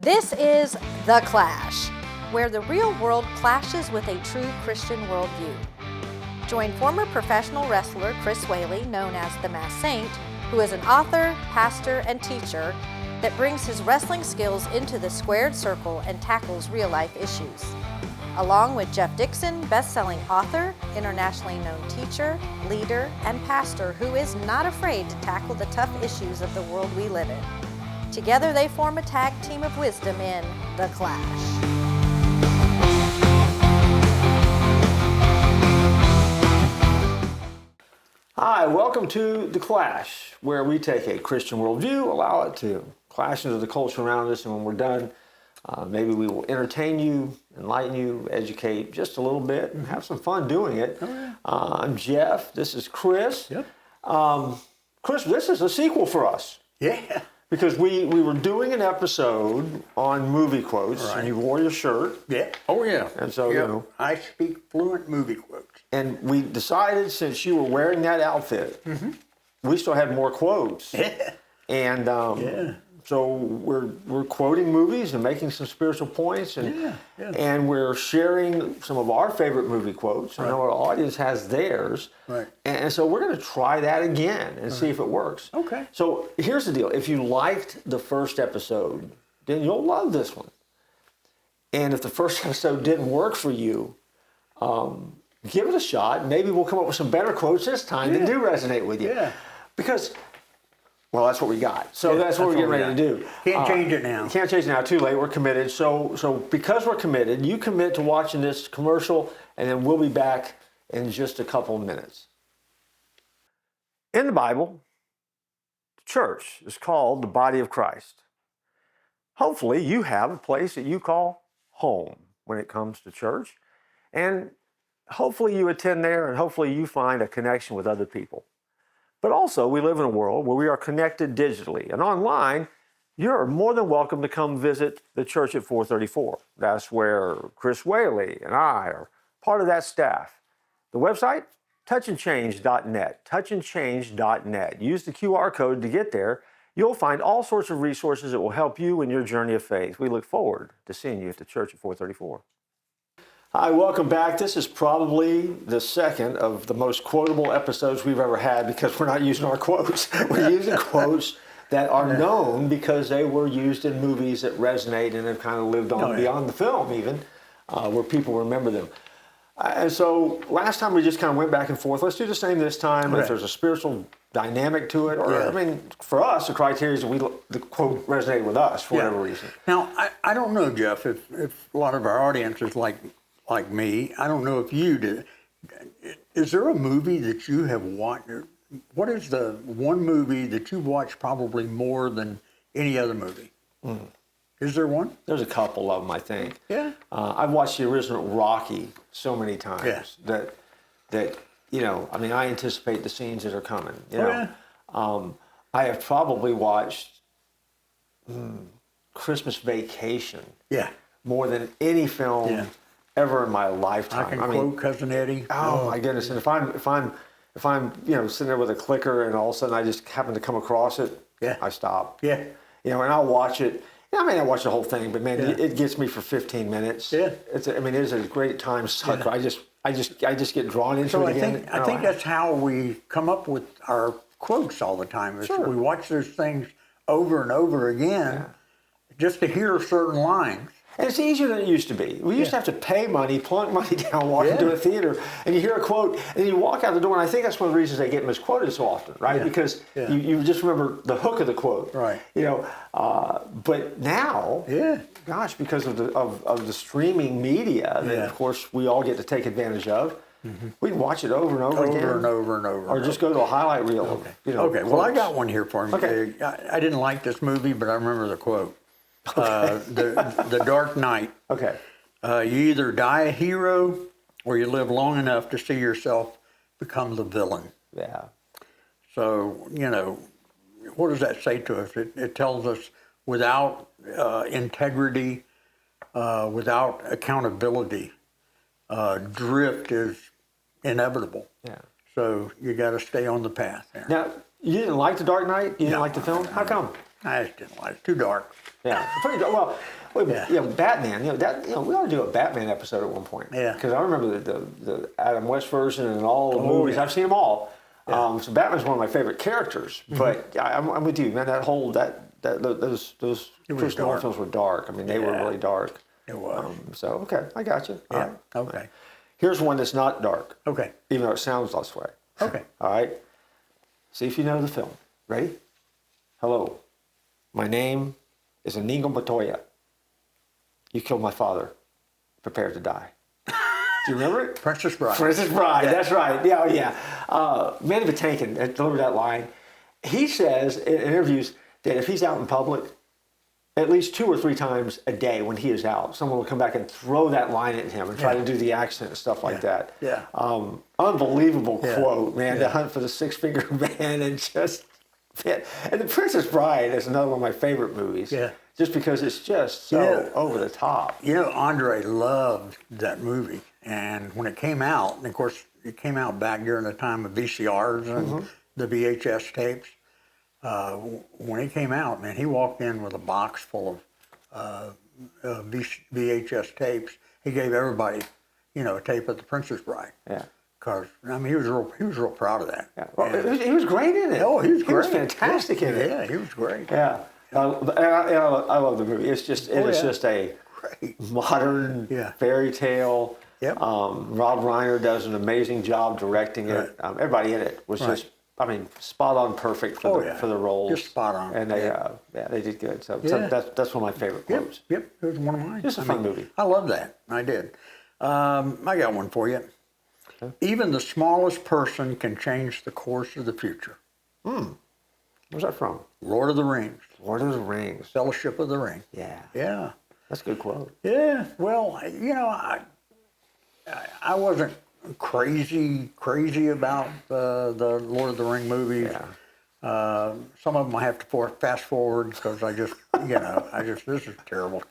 This is The Clash, where the real world clashes with a true Christian worldview. Join former professional wrestler Chris Whaley, known as the Masked Saint, who is an author, pastor, and teacher that brings his wrestling skills into the squared circle and tackles real-life issues. Along with Jeff Dixon, best-selling author, internationally known teacher, leader, and pastor who is not afraid to tackle the tough issues of the world we live in. Together they form a tag team of wisdom in The Clash. Hi, welcome to The Clash, where we take a Christian worldview, allow it to clash into the culture around us, and when we're done, maybe we will entertain you, enlighten you, educate just a little bit, and have some fun doing it. Oh, yeah. I'm Jeff. This is Chris. Yep. Chris, this is a sequel for us. Yeah. Because we were doing an episode on movie quotes, Right. and you wore your shirt. Yeah. Oh, yeah. And so, Yep. you know. I speak fluent movie quotes. And we decided, since you were wearing that outfit, we still had more quotes. Yeah. And so we're quoting movies and making some spiritual points, and and we're sharing some of our favorite movie quotes. I know our audience has theirs, Right. and so we're going to try that again and see if it works. Okay. So here's the deal: if you liked the first episode, then you'll love this one. And if the first episode didn't work for you, give it a shot. Maybe we'll come up with some better quotes this time that do resonate with you. Yeah. Because, well, that's what we got. So that's what we're getting ready to do. Can't change it now. Can't change it now. Too late. We're committed. So because we're committed, you commit to watching this commercial, and then we'll be back in just a couple of minutes. In the Bible, the church is called the body of Christ. Hopefully, you have a place that you call home when it comes to church, and hopefully you attend there, and hopefully you find a connection with other people. But also, we live in a world where we are connected digitally. And online, you're more than welcome to come visit the church at 434. That's where Chris Whaley and I are part of that staff. The website, touchandchange.net, touchandchange.net. Use the QR code to get there. You'll find all sorts of resources that will help you in your journey of faith. We look forward to seeing you at the church at 434. Hi, welcome back. This is probably the second of the most quotable episodes we've ever had because we're not using our quotes. We're using quotes that are known because they were used in movies that resonate and have kind of lived on beyond the film even, where people remember them. And so last time we just kind of went back and forth. Let's do the same this time. If there's a spiritual dynamic to it, or I mean, for us, the criteria is the quote resonated with us for whatever reason. Now, I don't know, Jeff, if a lot of our audience is like me. I don't know if you do. Is there a movie that you have watched? What is the one movie that you've watched probably more than any other movie? Is there one? There's a couple of them, I think. Yeah. I've watched the original Rocky so many times that you know, I mean, I anticipate the scenes that are coming. You know, I have probably watched Christmas Vacation. Yeah. More than any film ever in my lifetime. I can quote Cousin Eddie. Oh my goodness! And if I'm you know sitting there with a clicker and all of a sudden I just happen to come across it, I stop. Yeah. You know, and I'll watch it. I mean, I watch the whole thing, but man, it gets me for 15 minutes. Yeah. I mean, it is a great time sucker. Yeah. I just get drawn into it again. I think that's how we come up with our quotes all the time. Is we watch those things over and over again just to hear certain lines. And it's easier than it used to be. We used to have to pay money, plunk money down, walk into a theater, and you hear a quote, and you walk out the door, and I think that's one of the reasons they get misquoted so often, right? Yeah. Because you just remember the hook of the quote. Right. You know, but now, gosh, because of the streaming media that, of course, we all get to take advantage of, we can watch it over and over again. Over and over and over. Or just go to a highlight reel. Okay. You know, Well, I got one here for you. Okay. I didn't like this movie, but I remember the quote. The Dark Knight. Okay. You either die a hero or you live long enough to see yourself become the villain. Yeah. So, you know, what does that say to us? It tells us without integrity, without accountability, drift is inevitable. Yeah. So you got to stay on the path there. Now, you didn't like The Dark Knight? You didn't like the film? How come? I just didn't like it. Too dark. Yeah, pretty good. Well, wait a minute. Yeah. Batman. We ought to do a Batman episode at one point. Yeah. Because I remember the Adam West version and all the movies. yeah. I've seen them all. Yeah. So Batman's one of my favorite characters. But I'm with you, man. Those Chris Nolan dark. films were dark. I mean, they were really dark. It was. So okay, I got you. All Yeah. right. Okay. Here's one that's not dark, Okay. even though it sounds this way. Okay. All right. See if you know the film. Ready? Hello. My name is Inigo Montoya. You killed my father. Prepare to die. Do you remember it? Princess Bride. Princess Bride, that's right. Yeah, yeah. Manny Patinkin delivered that line. He says in interviews that if he's out in public, at least 2 or 3 times a day when he is out, someone will come back and throw that line at him and try to do the accent and stuff like that. Yeah. Unbelievable quote, man. Yeah. The Hunt for the Six-Finger Man and just fit. And The Princess Bride is another one of my favorite movies. Yeah. Just because it's just so over the top. You know, Andre loved that movie. And when it came out, and of course, it came out back during the time of VCRs and the VHS tapes. When it came out, man, he walked in with a box full of VHS tapes. He gave everybody, a tape of The Princess Bride. Yeah. Because I mean, he was real proud of that. Yeah. Well, he was great in it. Oh, he was great. He was fantastic in it. Yeah, he was great. Yeah. I love the movie. It's just just a Great. modern fairy tale. Yep. Rob Reiner does an amazing job directing it. Everybody in it was just, spot on perfect for the roles. Just spot on. And they did good. So that's one of my favorite quotes. Yep, it was one of mine. Just a fun movie. I love that. I did. I got one for you. Okay. Even the smallest person can change the course of the future. Where's that from? Lord of the Rings. Lord of the Rings. Fellowship of the Ring. Yeah. Yeah. That's a good quote. Yeah. Well, I wasn't crazy about the Lord of the Ring movies. Yeah. Some of them I have to fast forward because I just, this is terrible.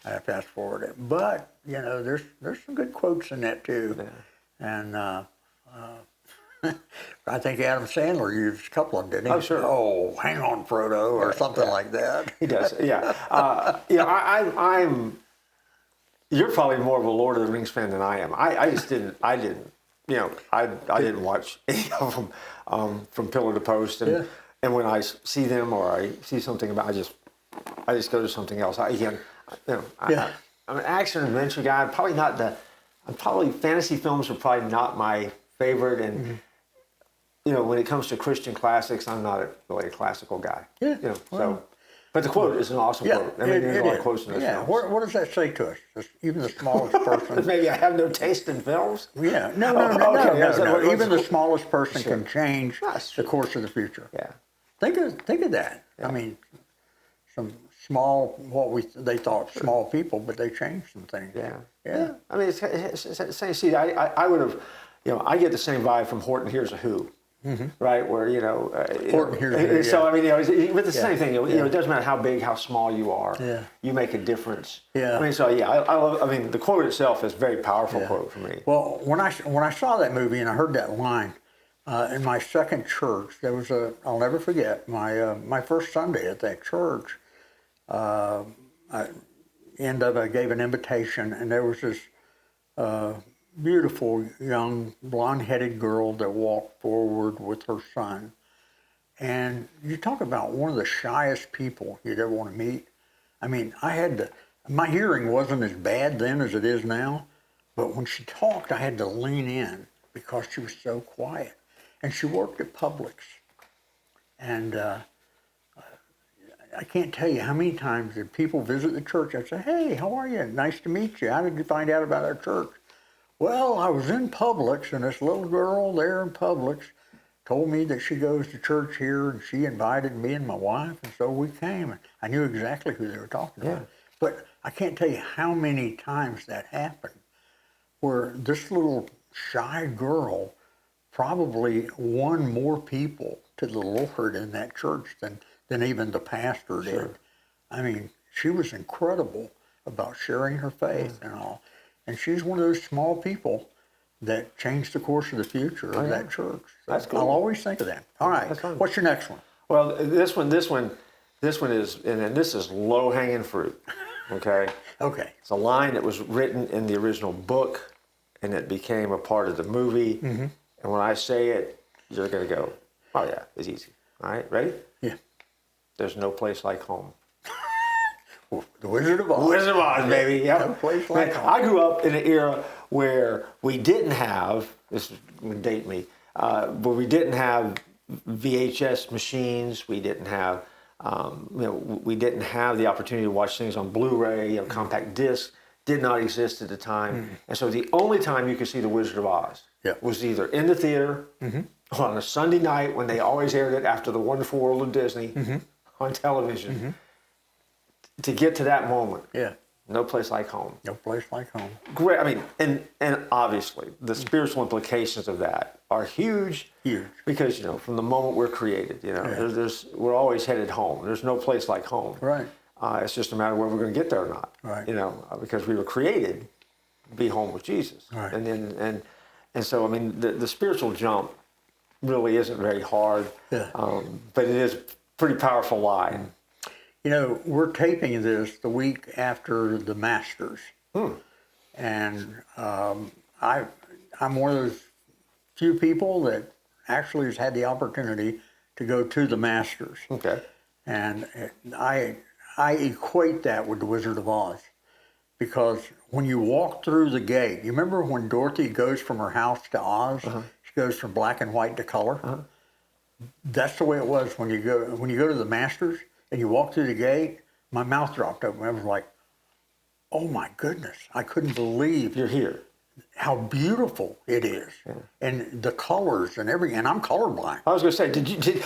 I fast forward it. But, there's some good quotes in that too. Yeah. And I think Adam Sandler used a couple of them, didn't he? Oh, sure. Oh, hang on, Frodo, or something like that. He does, yeah. I'm. You're probably more of a Lord of the Rings fan than I am. I didn't watch any of them from pillar to post, and when I see them or I see something about, I just go to something else. I'm an action adventure guy. Probably fantasy films are probably not my favorite, and when it comes to Christian classics, I'm not really a classical guy. Yeah. But the quote is an awesome quote. I mean, there's a lot of quotes in this film. What does that say to us? Even the smallest person. Maybe I have no taste in films. Yeah. No. Even the smallest person can change the course of the future. Yeah. Think of that. Yeah. I mean, some small, they thought small people, but they changed some things. Yeah. I mean, it's same. See, I would have, I get the same vibe from Horton Hears a Who. Right, where Horton Hears a Who. So I mean, but the same thing. It doesn't matter how big, how small you are. Yeah. You make a difference. Yeah. I mean, so I love. I mean, the quote itself is a very powerful quote for me. Well, when I saw that movie and I heard that line in my second church, there was I'll never forget my first Sunday at that church. I gave an invitation, and there was this beautiful young blonde-headed girl that walked forward with her son. And you talk about one of the shyest people you'd ever want to meet. I mean, my hearing wasn't as bad then as it is now, but when she talked, I had to lean in because she was so quiet. And she worked at Publix. And I can't tell you how many times that people visit the church. I say, "Hey, how are you? Nice to meet you. How did you find out about our church?" "Well, I was in Publix, and this little girl there in Publix told me that she goes to church here, and she invited me and my wife, and so we came." And I knew exactly who they were talking about. But I can't tell you how many times that happened, where this little shy girl probably won more people to the Lord in that church than even the pastor did. Sure. I mean, she was incredible about sharing her faith and all. And she's one of those small people that changed the course of the future of that church. So that's cool. I'll always think of that. All right, what's your next one? Well, this one, This one is, and this is low-hanging fruit, okay? Okay. It's a line that was written in the original book, and it became a part of the movie. Mm-hmm. And when I say it, you're going to go, oh, yeah, it's easy. All right, ready? Yeah. There's no place like home. The Wizard of Oz. Wizard of Oz, baby. Yep. No place like home. I grew up in an era where we didn't have, this would date me, but we didn't have VHS machines. We didn't have, we didn't have the opportunity to watch things on Blu-ray. Compact discs did not exist at the time. And so the only time you could see The Wizard of Oz was either in the theater or on a Sunday night when they always aired it after The Wonderful World of Disney on television. To get to that moment, no place like home. No place like home. Great. I mean, and obviously the spiritual implications of that are huge. Huge. Because from the moment we're created, we're always headed home. There's no place like home. Right. It's just a matter of whether we're going to get there or not. Right. Because we were created to be home with Jesus. Right. And so I mean the spiritual jump really isn't very hard. Yeah. But it is a pretty powerful line. We're taping this the week after the Masters. And I'm one of those few people that actually has had the opportunity to go to the Masters. Okay. And I equate that with the Wizard of Oz, because when you walk through the gate, you remember when Dorothy goes from her house to Oz? She goes from black and white to color. That's the way it was when you go to the Masters and you walk through the gate. My mouth dropped open. I was like, oh my goodness, I couldn't believe You're here. how beautiful it is, and the colors and everything. And I'm colorblind. I was going to say,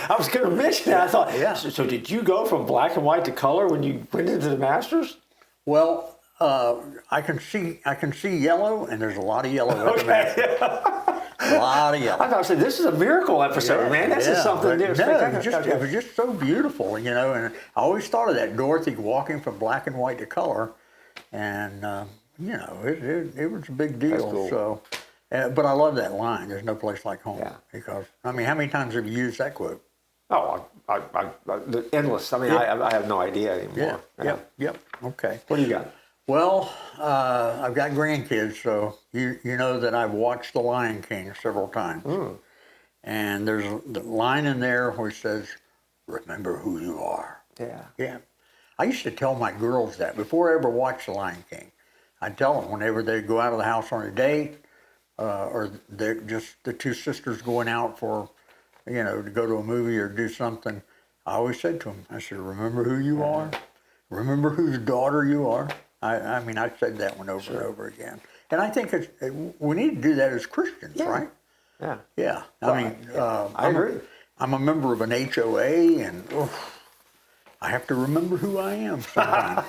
I was going to mention that. I thought, Yeah. So did you go from black and white to color when you went into the Masters? Well, I can see yellow, and there's a lot of yellow at the Masters. A lot of yellow. I thought, I said, this is a miracle episode, man. This is something new. No, it was just so beautiful, and I always thought of that Dorothy walking from black and white to color, and it was a big deal. That's cool. So, but I love that line. There's no place like home. Yeah. Because how many times have you used that quote? Oh, endless. I mean, I have no idea anymore. Yep. Okay. What do you got? Well, I've got grandkids, so you know that I've watched The Lion King several times. And there's the line in there which says, "Remember who you are." Yeah. I used to tell my girls that before I ever watched The Lion King. I'd tell them whenever they go out of the house on a date, or they're just the two sisters going out for, to go to a movie or do something. I always said to them, I said, "Remember who you are. Remember whose daughter you are." I mean, I said that one over and over again. And I think we need to do that as Christians, right? Yeah. Yeah. I agree. I'm a member of an HOA, and I have to remember who I am sometimes.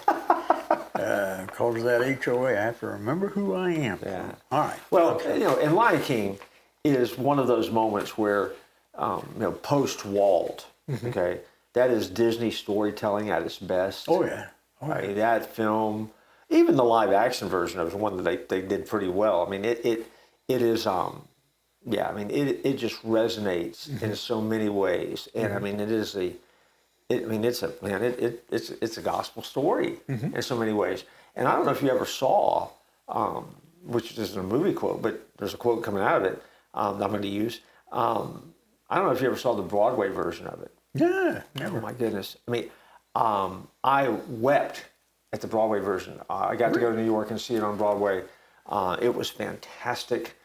Because of that HOA, I have to remember who I am. Yeah. All right. Well, and Lion King is one of those moments where, post-Walt, okay, that is Disney storytelling at its best. Oh, yeah. I mean, that film, even the live action version of it, is one that they did pretty well. I mean, it is, it just resonates in so many ways. And I mean, it's a gospel story in so many ways. And I don't know if you ever saw, which isn't a movie quote, but there's a quote coming out of it that I'm going to use. I don't know if you ever saw the Broadway version of it. Yeah, never. Oh my goodness. I mean, I wept at the Broadway version. I got to go to New York and see it on Broadway. It was fantastic.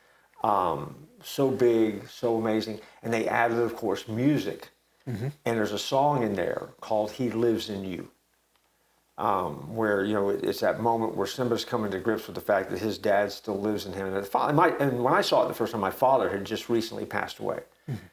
So big, so amazing. And they added, of course, music. And there's a song in there called "He Lives in You," where it's that moment where Simba's coming to grips with the fact that his dad still lives in him. And when I saw it the first time, my father had just recently passed away,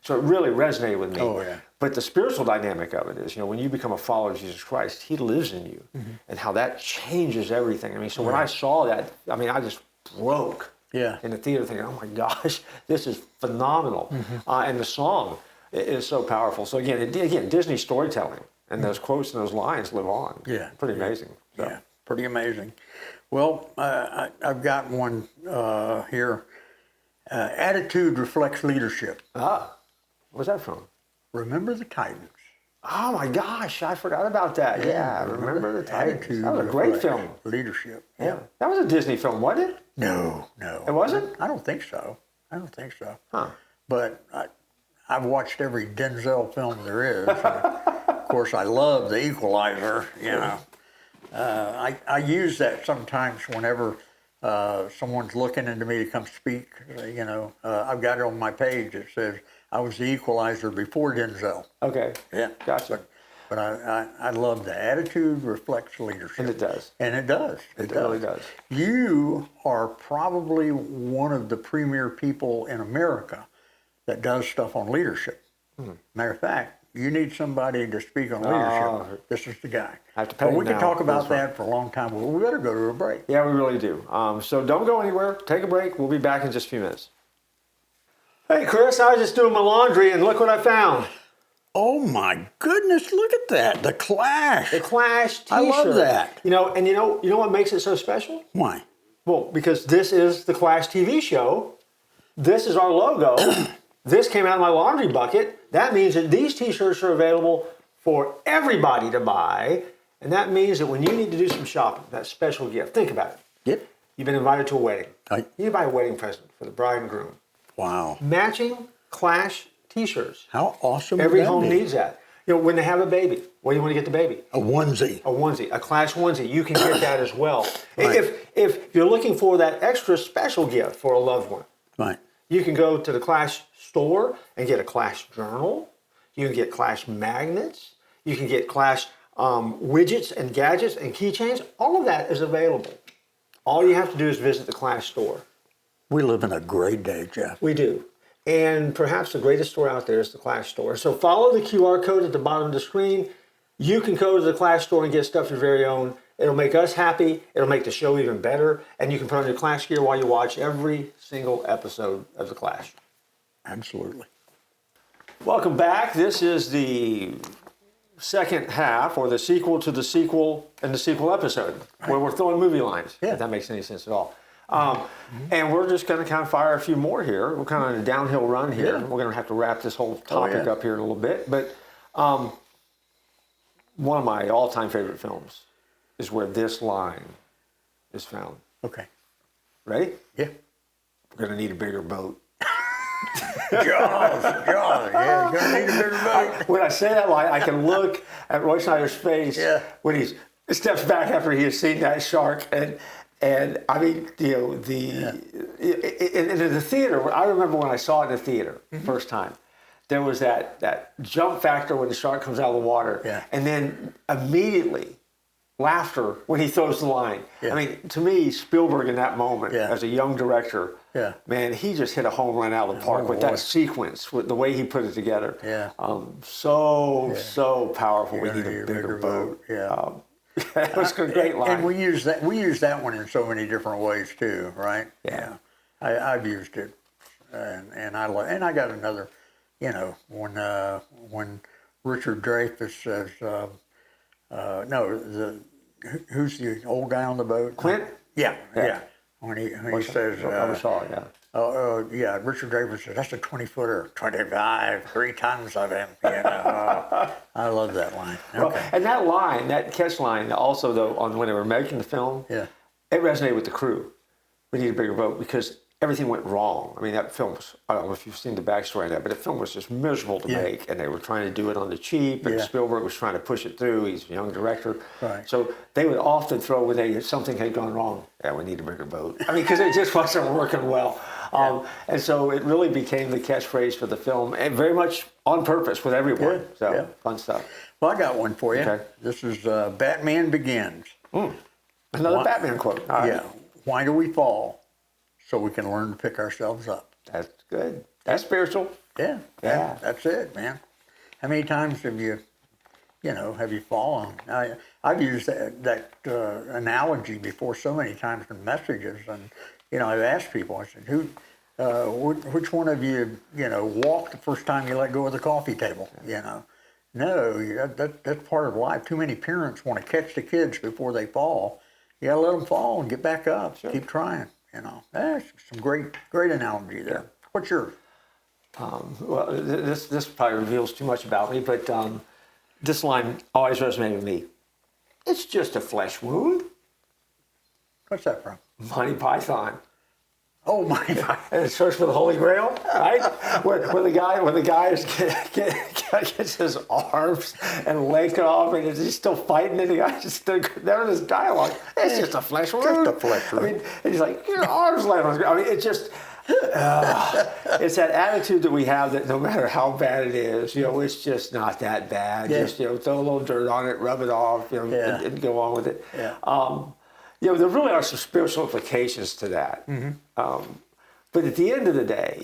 so it really resonated with me. Oh yeah. But the spiritual dynamic of it is, when you become a follower of Jesus Christ, He lives in you, and how that changes everything. I mean, so when I saw that, I mean, I just broke. Yeah. In the theater, thinking, "Oh my gosh, this is phenomenal," and the song is so powerful. So again, Disney storytelling and those quotes and those lines live on. Yeah. Pretty amazing. So. Yeah, pretty amazing. Well, I've got one here. Attitude reflects leadership. Where's that from? Remember the Titans. Oh my gosh, I forgot about that. Yeah, I remember the Titans. Attitude. That was a great film. Leadership. Yeah. That was a Disney film, wasn't it? No. It wasn't? I don't think so. Huh. But I've watched every Denzel film there is. Of course, I love The Equalizer, you know. I use that sometimes whenever someone's looking into me to come speak, you know. I've got it on my page. It says, I was the equalizer before Denzel. Okay. Yeah. Gotcha. But I love the attitude reflects leadership. And it does. And it does. It really does. You are probably one of the premier people in America that does stuff on leadership. Matter of fact, you need somebody to speak on leadership. This is the guy. I have to pay But him we can now. talk about that for a long time. But we better go to a break. Yeah, we really do. So don't go anywhere. Take a break. We'll be back in just a few minutes. Hey, Chris, I was just doing my laundry, and look what I found. Oh my goodness! Look at that. The Clash. The Clash T-shirt. I love that. You know what makes it so special? Why? Well, because this is the Clash TV show. This is our logo. This came out of my laundry bucket. That means that these T-shirts are available for everybody to buy, and that means that when you need to do some shopping, that special gift. Think about it. Yep. You've been invited to a wedding. Right. You buy a wedding present for the bride and groom. Wow. Matching Clash T-shirts. How awesome! Every would that home be? needs that. You know, when they have a baby, what do you want to get the baby? A onesie. A onesie, a Clash onesie. You can get that as well. Right. If you're looking for that extra special gift for a loved one, Right. you can go to the Clash store and get a Clash journal. You can get Clash magnets. You can get Clash widgets and gadgets and keychains. All of that is available. All you have to do is visit the Clash store. We live in a great day, Jeff. We do. And perhaps the greatest store out there is the Clash store. So follow the QR code at the bottom of the screen. You can go to the Clash store and get stuff your very own. It'll make us happy. It'll make the show even better. And you can put on your Clash gear while you watch every single episode of The Clash. Absolutely. Welcome back. This is the second half, or the sequel to the sequel and the sequel episode, where we're throwing movie lines, if that makes any sense at all. And we're just going to kind of fire a few more here. We're kind of on a downhill run here. Yeah. We're going to have to wrap this whole topic up here in a little bit. But one of my all-time favorite films is where this line is found. Okay. Ready? Yeah. We're going to need a bigger boat. Jaws. Yeah, you're gonna need a bigger boat. When I say that line, I can look at Roy Schneider's face when he steps back after he has seen that shark, and I mean, you know, in the theater. I remember when I saw it in the theater first time. There was that jump factor when the shark comes out of the water, and then immediately laughter when he throws the line. I mean, to me, Spielberg in that moment, as a young director, man, he just hit a home run out of the park with that sequence, with the way he put it together. So powerful. We need a bigger boat. That was a great line. And we use that one in so many different ways too, right? I've used it, and I got another. You know, when Richard Dreyfuss says, who's the old guy on the boat? Clint? Yeah. When he says, Richard Dreyfuss says, that's a 20-footer, 25, 3 tons of him. You know, I love that line. Well, and that line, that catch line, also though, when they were making the film, it resonated with the crew. We need a bigger boat because everything went wrong. I mean, that film was, I don't know if you've seen the backstory on that, but the film was just miserable to make, and they were trying to do it on the cheap, and Spielberg was trying to push it through. He's a young director. So they would often throw, when something had gone wrong, we need a bigger boat. I mean, because it just wasn't working well. And so it really became the catchphrase for the film, and very much on purpose with everyone. Fun stuff. Well, I got one for you. Okay. This is Batman Begins. Another Batman quote. Why do we fall? So we can learn to pick ourselves up. That's good. That's spiritual. Yeah. That's it, man. How many times have you fallen? I've used that analogy before so many times in messages, and I've asked people. I said, which one of you, walked the first time you let go of the coffee table? No, that's part of life. Too many parents want to catch the kids before they fall. You gotta let them fall and get back up. Sure. Keep trying. That's some great analogy there. What's yours? Well, this probably reveals too much about me, but this line always resonated with me. It's just a flesh wound. What's that from? Monty Python. Oh my God. And it search for the Holy Grail, right? when the guy gets his arms and leg cut off, and he's still fighting, and the guy just there in this dialogue. It's just a flesh wound. Just a flesh wound. I mean, and he's like, your arms laying on his ground. I mean, it's just. It's that attitude that we have that no matter how bad it is, it's just not that bad. Yeah. Just throw a little dirt on it, rub it off, and go on with it. Yeah. There really are some spiritual implications to that. But at the end of the day,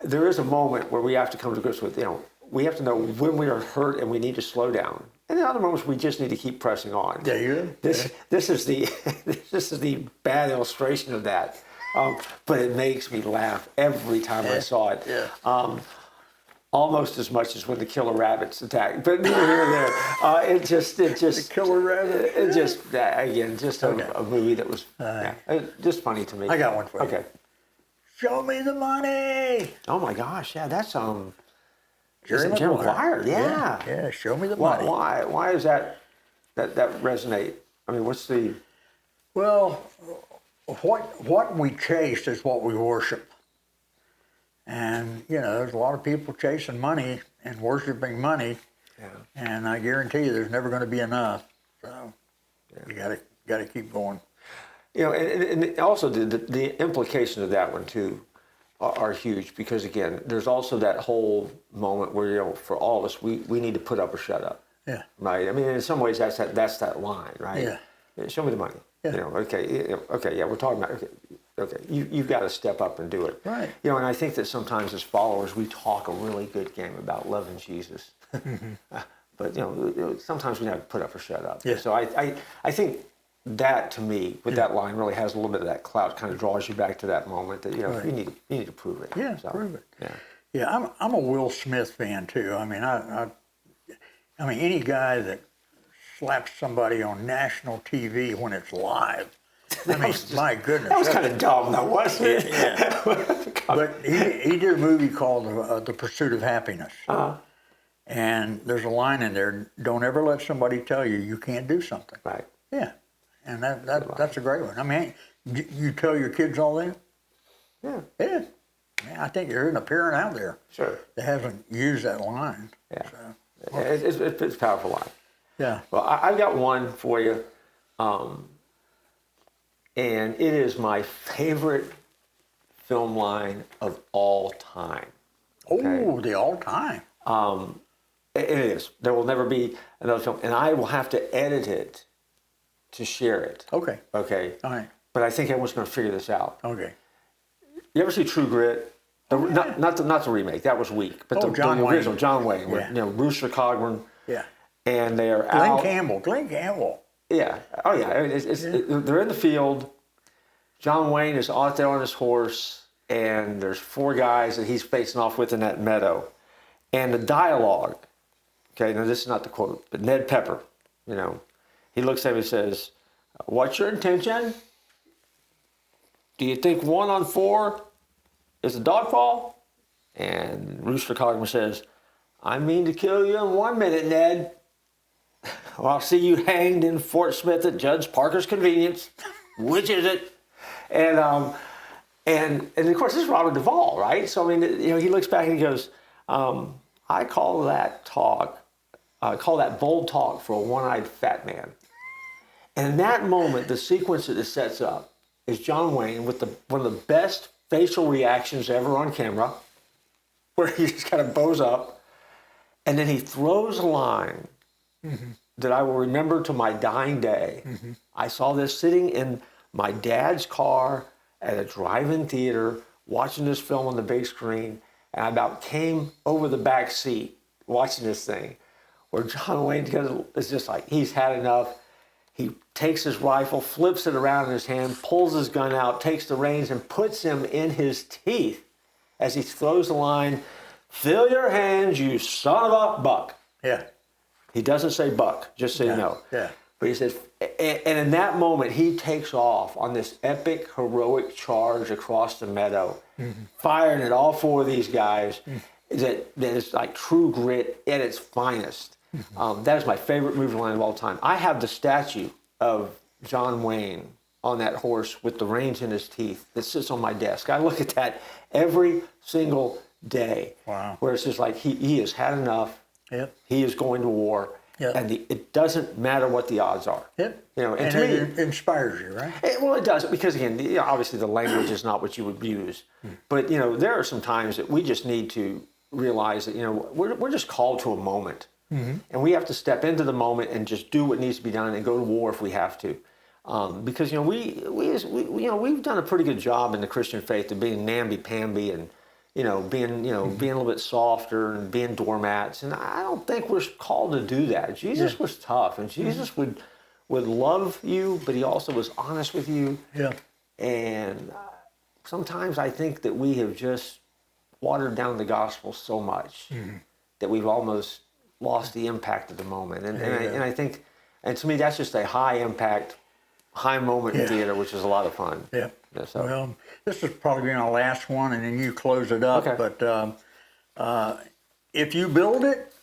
there is a moment where we have to come to grips with, we have to know when we are hurt and we need to slow down. And in other moments, we just need to keep pressing on. Yeah, you. This is the bad illustration of that. But it makes me laugh every time I saw it. Yeah. Almost as much as when the killer rabbits attack. But neither here nor there. It just The killer rabbit. it just again just a movie that was just funny to me. I got one for you. Okay. Show me the money. Oh my gosh, yeah, that's Jerry Maguire. Yeah. Yeah, show me the money. Why is that resonate? I mean, what's the Well, what we chase is what we worship. And, there's a lot of people chasing money and worshiping money. Yeah. And I guarantee you there's never going to be enough. So you got to keep going. And also the implications of that one too are huge, because again, there's also that whole moment where, for all of us, we need to put up or shut up. Yeah. Right. I mean, in some ways that's that line, right? Yeah. Show me the money. Yeah. Okay, yeah, we're talking about, okay, you've got to step up and do it. Right. And I think that sometimes as followers, we talk a really good game about loving Jesus. But, sometimes we have to put up or shut up. Yeah. So I think that, to me, with that line, really has a little bit of that clout, kind of draws you back to that moment that, Right. you need to prove it. Yeah, So, prove it. Yeah. Yeah, I'm a Will Smith fan too. I mean, I mean, any guy that slaps somebody on national TV when it's live. I mean, my goodness. That was kind of dumb, though, wasn't it? Yeah. But he did a movie called The Pursuit of Happiness. Uh-huh. And there's a line in there, don't ever let somebody tell you can't do something. Right. Yeah. And that's a great one. I mean, you tell your kids all that? Yeah. Yeah. Man, I think there isn't a parent out there Sure. that hasn't used that line. Yeah. So, It's a powerful line. yeah. Well, I've got one for you, and it is my favorite film line of all time. Okay? Oh, the all time. It is. There will never be another film, and I will have to edit it to share it. Okay. Okay? All right. But I think everyone's going to figure this out. Okay. You ever see True Grit? Not the remake. That was weak. But the original, Wayne. John Wayne, where, Yeah. Rooster Cogburn, Yeah. and they are Glenn out. Campbell. Yeah. Oh, yeah. They're in the field. John Wayne is out there on his horse, and there's 4 guys that he's facing off with in that meadow. And the dialogue, okay, now this is not the quote, but Ned Pepper, he looks at him and says, what's your intention? Do you think 1 on 4 is a dogfall? And Rooster Cogburn says, I mean to kill you in 1 minute, Ned. Well, I'll see you hanged in Fort Smith at Judge Parker's convenience. Which is it? And of course, this is Robert Duvall, right? So, I mean, he looks back and he goes, I call that bold talk for a one-eyed fat man. And in that moment, the sequence that it sets up is John Wayne with one of the best facial reactions ever on camera, where he just kind of bows up, and then he throws a line that I will remember to my dying day. I saw this sitting in my dad's car at a drive-in theater, watching this film on the big screen, and I about came over the back seat watching this thing, where John Wayne is just like, he's had enough. He takes his rifle, flips it around in his hand, pulls his gun out, takes the reins, and puts him in his teeth as he throws the line, fill your hands, you son of a buck. Yeah. He doesn't say buck, just so you know. Yeah. But he says, and in that moment, he takes off on this epic, heroic charge across the meadow, firing at all 4 of these guys. that is like true grit at its finest. That is my favorite movie line of all time. I have the statue of John Wayne on that horse with the reins in his teeth that sits on my desk. I look at that every single day. Wow. Where it's just like he has had enough. Yep. He is going to war. Yep. And it doesn't matter what the odds are. Yep. You know, and to me, it inspires you, right? well, it does, because again, obviously the language is not what you would use. But, you know, there are some times that we just need to realize that, you know, we're just called to a moment. And we have to step into the moment and just do what needs to be done and go to war if we have to. Because, you know, we've done a pretty good job in the Christian faith of being namby-pamby and, being a little bit softer and being doormats. And I don't think we're called to do that. Jesus was tough, and Jesus would love you, but he also was honest with you. Yeah. And sometimes I think that we have just watered down the gospel so much that we've almost lost the impact of the moment. And I think, and to me, that's just a high impact, high moment theater, which is a lot of fun. Yeah. So. Well, this is probably our last one, and then you close it up. Okay. But if you build it,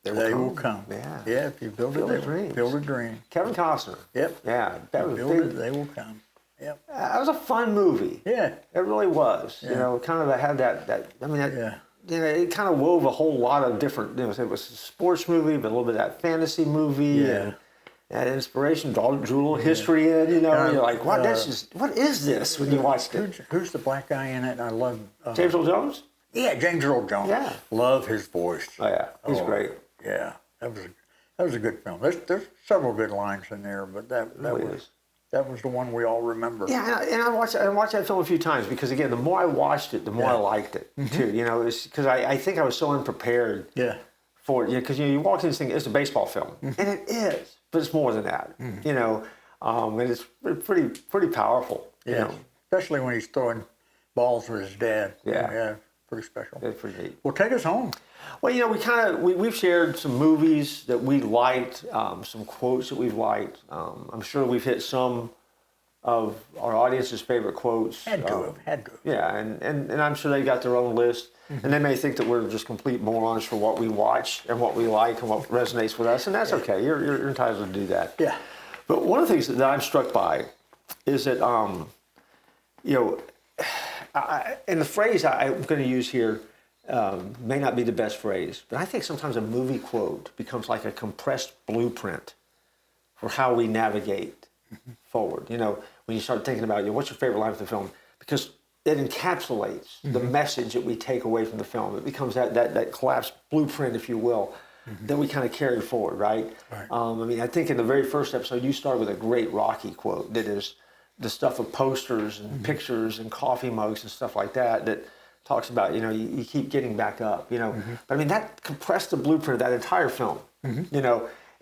They will come. Yeah. Yeah. If you build Build it, a dream. build a dream. Kevin Costner. Yep. Yeah. That was Build it, they will come. Yep. That was a fun movie. Yeah. It really was. Yeah. You know, kind of had that. I mean, Yeah. You know, it kind of wove a whole lot of different. You know, it was a sports movie, but a little bit of that fantasy movie. Yeah. And that inspiration, drew a little history in. You know, you're like, what? What is this? When you watched it. Who's the black guy in it? I love James Earl Jones. Yeah, James Earl Jones. Yeah. Love his voice. Oh yeah, he's great. Yeah, that was a good film. There's several good lines in there, but that was the one we all remember. Yeah, and I watched that film a few times because, again, the more I watched it, the more I liked it too. You know, it's because I think I was so unprepared. Yeah. For it, because you walk in this thing, it's a baseball film, and it is, but it's more than that. You know, and it's pretty powerful. Yeah. You know? Especially when he's throwing balls with his dad. Yeah. Yeah. Pretty special. It's pretty neat. Well, take us home. Well, you know, we've shared some movies that we liked, some quotes that we've liked. I'm sure we've hit some of our audience's favorite quotes. Had to have. Yeah, and I'm sure they got their own list, and they may think that we're just complete morons for what we watch and what we like and what resonates with us, and that's okay. You're entitled to do that. Yeah. But one of the things that I'm struck by is that, you know, and the phrase I'm going to use here may not be the best phrase, but I think sometimes a movie quote becomes like a compressed blueprint for how we navigate forward. You know, when you start thinking about, what's your favorite line of the film? Because it encapsulates the message that we take away from the film. It becomes that collapsed blueprint, if you will, that we kind of carry forward, right? I mean, I think in the very first episode, you started with a great Rocky quote that is the stuff of posters and pictures and coffee mugs and stuff like that talks about, you keep getting back up, But I mean, that compressed the blueprint of that entire film, and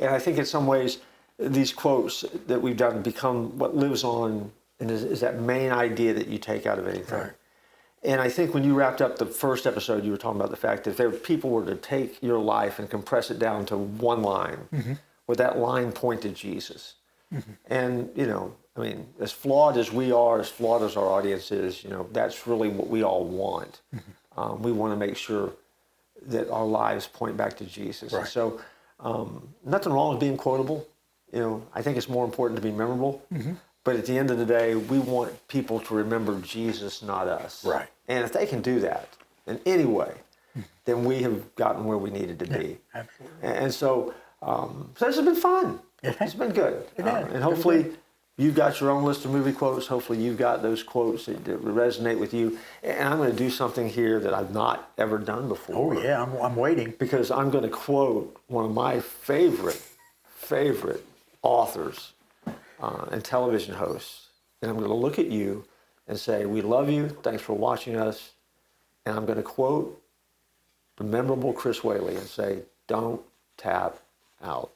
I think in some ways, these quotes that we've done become what lives on and is that main idea that you take out of anything. Right. And I think when you wrapped up the first episode, you were talking about the fact that if people were to take your life and compress it down to one line, would that line point to Jesus? And, I mean, as flawed as we are, as flawed as our audience is, that's really what we all want. We want to make sure that our lives point back to Jesus. Right. And so nothing wrong with being quotable. I think it's more important to be memorable. But at the end of the day, we want people to remember Jesus, not us. Right. And if they can do that in any way, then we have gotten where we needed to be. Absolutely. And so, this has been fun. It's been good. And hopefully you've got your own list of movie quotes. Hopefully you've got those quotes that resonate with you. And I'm going to do something here that I've not ever done before. Oh, yeah, I'm waiting. Because I'm going to quote one of my favorite authors and television hosts. And I'm going to look at you and say, we love you. Thanks for watching us. And I'm going to quote the memorable Chris Whaley and say, don't tap out.